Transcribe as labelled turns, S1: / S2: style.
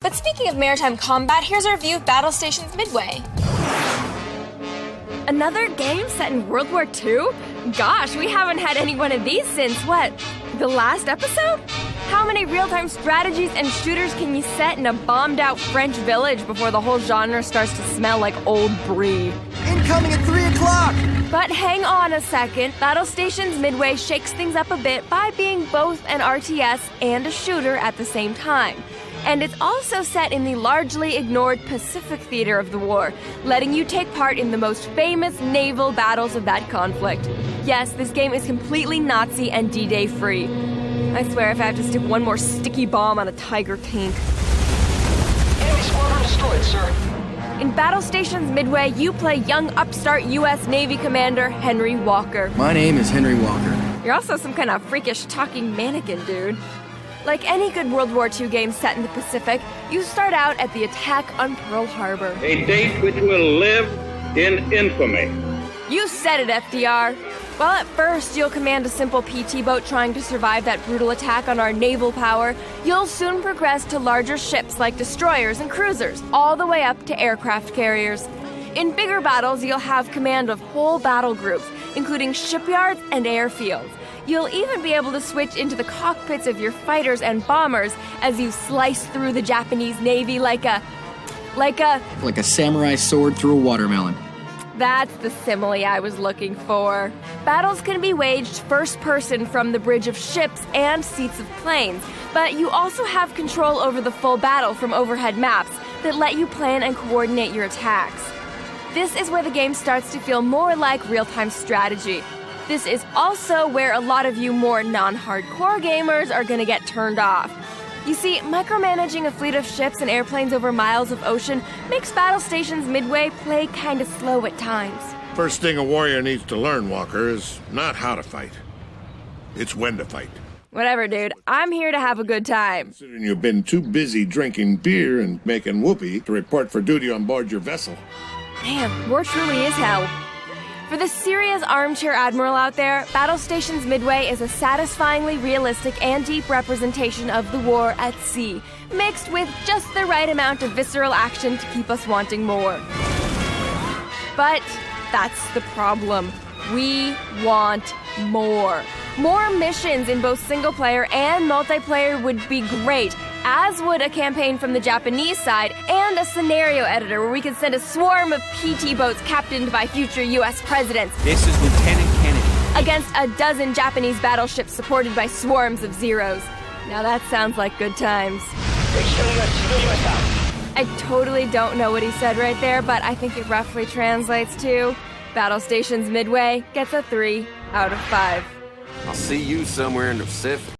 S1: But speaking of maritime combat, here's our view of Battlestations Midway.
S2: Another game set in World War II? Gosh, we haven't had any one of these since, what, the last episode? How many real-time strategies and shooters can you set in a bombed-out French village before the whole genre starts to smell like old brie?
S3: Incoming at 3 o'clock!
S2: But hang on a second, Battlestations Midway shakes things up a bit by being both an RTS and a shooter at the same time. And it's also set in the largely ignored Pacific theater of the war, letting you take part in the most famous naval battles of that conflict. Yes, this game is completely Nazi and D-Day free. I swear if I have to stick one more sticky bomb on a Tiger tank.
S4: Enemy squadron destroyed, sir.
S2: In Battlestations Midway, you play young upstart U.S. Navy Commander Henry Walker.
S3: My name is Henry Walker.
S2: You're also some kind of freakish talking mannequin, dude. Like any good World War II game set in the Pacific, you start out at the attack on Pearl Harbor.
S5: A date which will live in infamy.
S2: You said it, FDR. Well, at first, you'll command a simple PT boat trying to survive that brutal attack on our naval power. You'll soon progress to larger ships like destroyers and cruisers, all the way up to aircraft carriers. In bigger battles, you'll have command of whole battle groups, including shipyards and airfields. You'll even be able to switch into the cockpits of your fighters and bombers as you slice through the Japanese Navy like a
S3: samurai sword through a watermelon.
S2: That's the simile I was looking for. Battles can be waged first person from the bridge of ships and seats of planes, but you also have control over the full battle from overhead maps that let you plan and coordinate your attacks. This is where the game starts to feel more like real-time strategy. This is also where a lot of you more non-hardcore gamers are gonna get turned off. You see, micromanaging a fleet of ships and airplanes over miles of ocean makes Battlestations Midway play kinda slow at times.
S6: First thing a warrior needs to learn, Walker, is not how to fight. It's when to fight.
S2: Whatever, dude. I'm here to have a good time.
S6: Considering you've been too busy drinking beer and making whoopee to report for duty on board your vessel.
S2: Man, war truly is hell. For the serious armchair admiral out there, Battlestations Midway is a satisfyingly realistic and deep representation of the war at sea, mixed with just the right amount of visceral action to keep us wanting more. But that's the problem. We want more. More missions in both single-player and multiplayer would be great, as would a campaign from the Japanese side and a scenario editor where we could send a swarm of PT boats captained by future U.S. presidents.
S7: This is Lieutenant Kennedy.
S2: Against a dozen Japanese battleships supported by swarms of Zeros. Now that sounds like good times. I totally don't know what he said right there, but I think it roughly translates to Battlestations Midway gets a 3 out of 5.
S7: I'll see you somewhere in the Pacific.